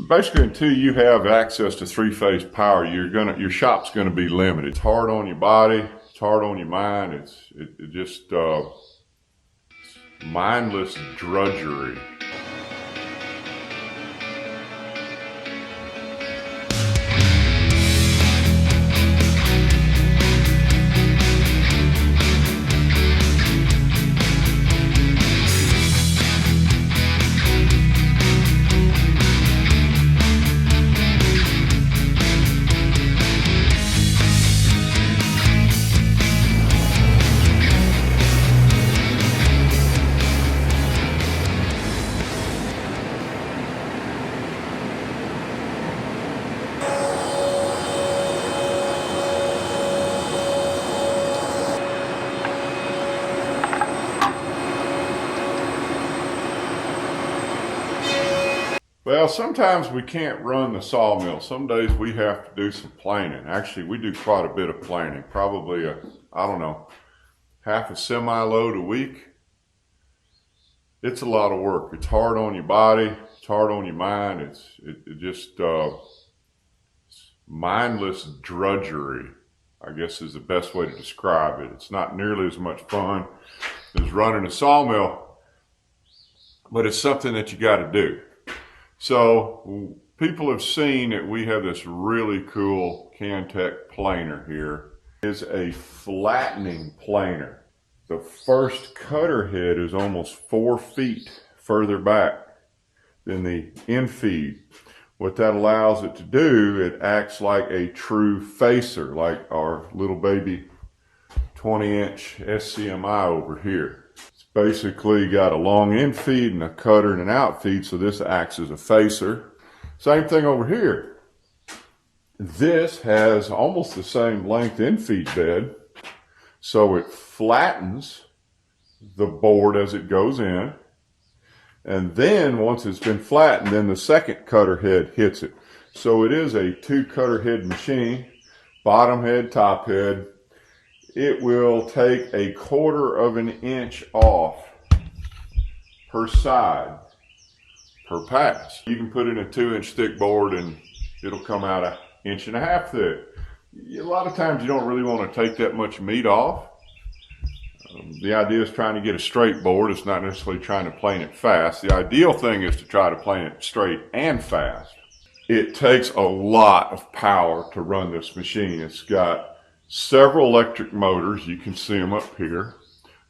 Basically, until you have access to three-phase power, your shop's gonna be limited. It's hard on your body, it's hard on your mind. It's just mindless drudgery. Well, sometimes we can't run the sawmill. Some days we have to do some planing. Actually, we do quite a bit of planing. Probably I don't know, half a semi-load a week. It's a lot of work. It's hard on your body. It's hard on your mind. It's just mindless drudgery, I guess is the best way to describe it. It's not nearly as much fun as running a sawmill, but it's something that you got to do. So people have seen that we have this really cool Cantech planer here. It is a flattening planer. The first cutter head is almost 4 feet further back than the infeed. What that allows it to do, it acts like a true facer, like our little baby 20-inch SCMI over here. Basically got a long in feed and a cutter and an out feed, so this acts as a facer. Same thing over here. This has almost the same length in feed bed, so it flattens the board as it goes in, and then once it's been flattened, then the second cutter head hits it. So it is a 2 cutter head machine, bottom head, top head. It will take 1/4 of an inch off per side, per pass. You can put in a 2-inch thick board and it'll come out 1.5 inches thick. A lot of times you don't really want to take that much meat off. The idea is trying to get a straight board. It's not necessarily trying to plane it fast. The ideal thing is to try to plane it straight and fast. It takes a lot of power to run this machine. It's got several electric motors. You can see them up here.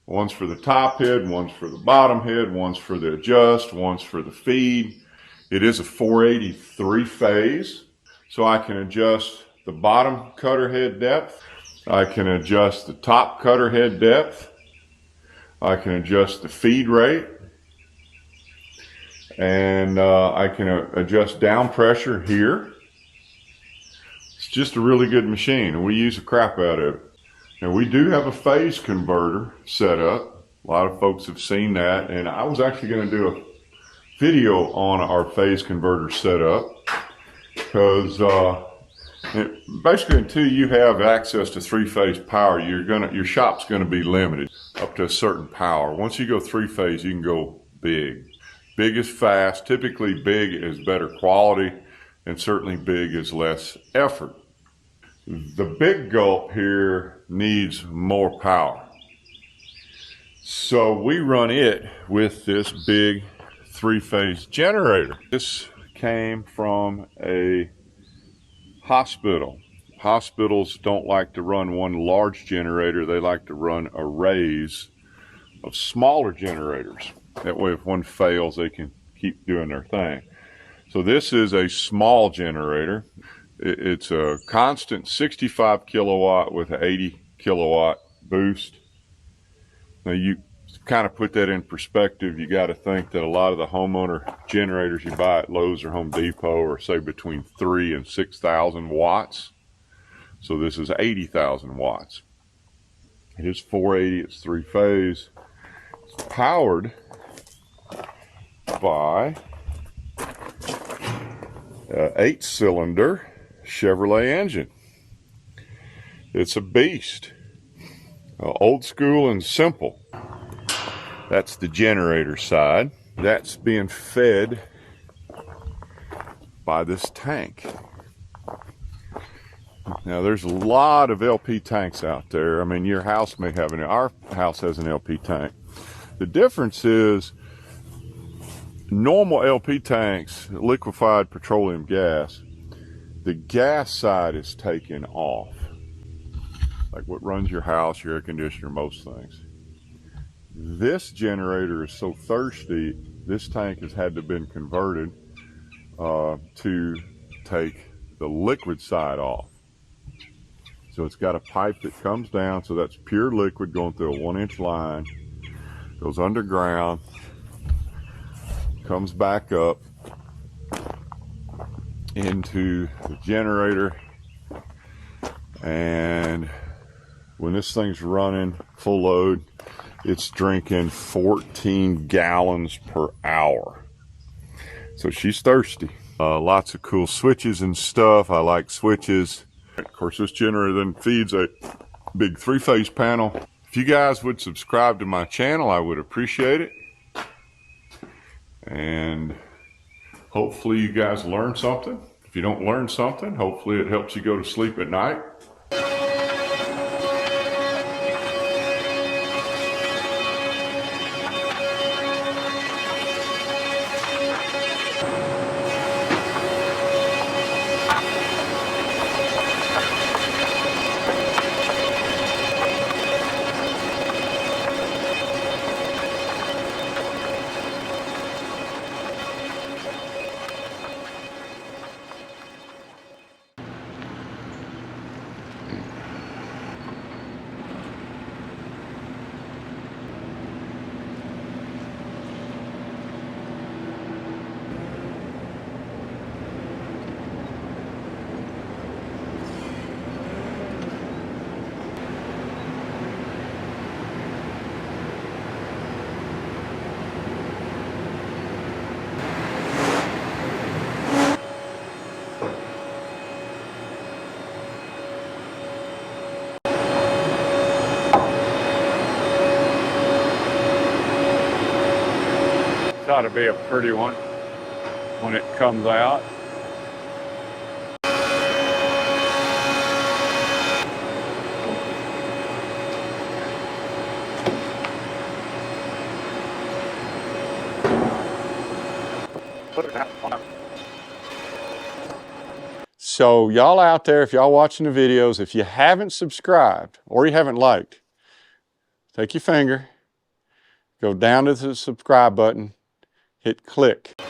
One's for the top head, one's for the bottom head, one's for the adjust, one's for the feed. It is a 483 phase, so I can adjust the bottom cutter head depth. I can adjust the top cutter head depth. I can adjust the feed rate. And I can adjust down pressure here. It's just a really good machine, and we use the crap out of it. Now, we do have a phase converter set up. A lot of folks have seen that, and I was actually going to do a video on our phase converter setup because basically until you have access to 3-phase power, your shop's going to be limited up to a certain power. Once you go 3-phase, you can go big. Big is fast. Typically, big is better quality, and certainly big is less effort. The big gulp here needs more power. So we run it with this big 3-phase generator. This came from a hospital. Hospitals don't like to run one large generator. They like to run arrays of smaller generators. That way if one fails, they can keep doing their thing. So this is a small generator. It's a constant 65 kilowatt with an 80 kilowatt boost. Now you kind of put that in perspective. You got to think that a lot of the homeowner generators you buy at Lowe's or Home Depot are say between 3,000 and 6,000 watts. So this is 80,000 watts. It is 480, it's 3-phase. It's powered by an 8-cylinder Chevrolet engine. It's a beast. Old school and simple. That's the generator side. That's being fed by this tank. Now there's a lot of LP tanks out there. I mean, your house may have our house has an LP tank. The difference is normal LP tanks, liquefied petroleum gas, the gas side is taken off. Like what runs your house, your air conditioner, most things. This generator is so thirsty, this tank has had to been converted to take the liquid side off. So it's got a pipe that comes down, so that's pure liquid going through a 1-inch line, goes underground, comes back up into the generator, and when this thing's running full load, it's drinking 14 gallons per hour. So she's thirsty. Lots of cool switches and stuff. I like switches. Of course, this generator then feeds a big 3-phase panel. If you guys would subscribe to my channel, I would appreciate it. And hopefully you guys learn something. If you don't learn something, hopefully it helps you go to sleep at night. Ought to be a pretty one when it comes out. So y'all out there, if y'all watching the videos, if you haven't subscribed or you haven't liked, take your finger, go down to the subscribe button, hit click.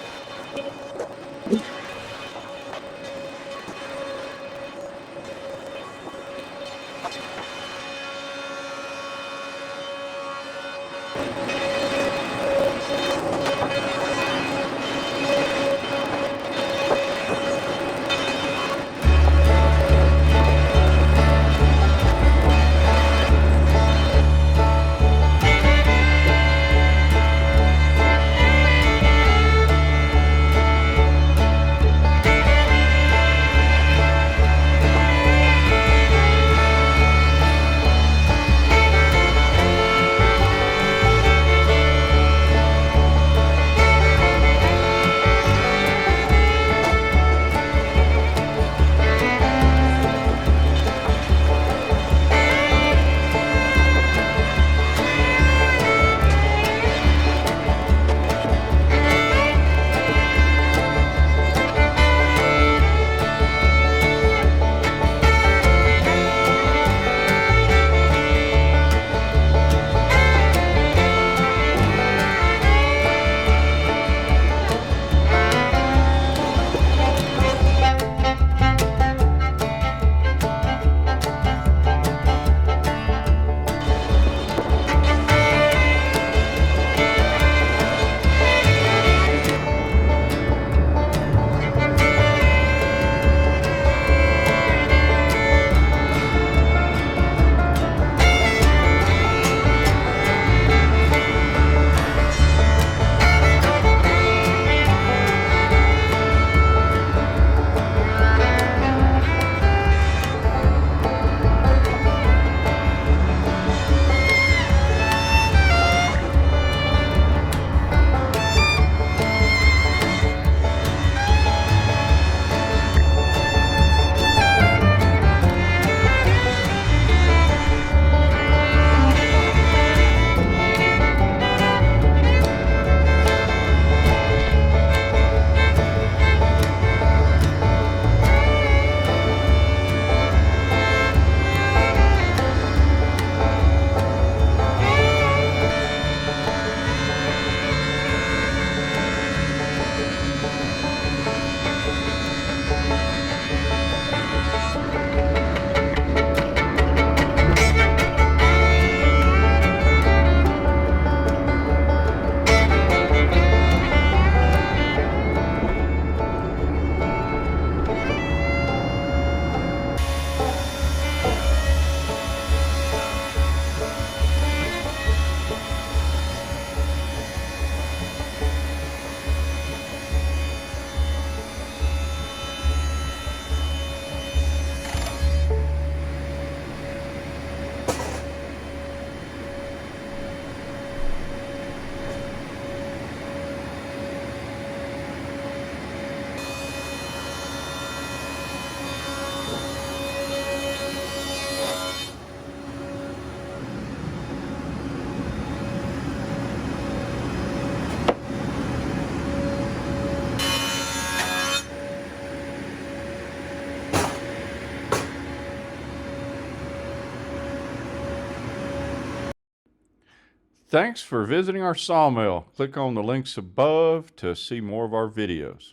Thanks for visiting our sawmill. Click on the links above to see more of our videos.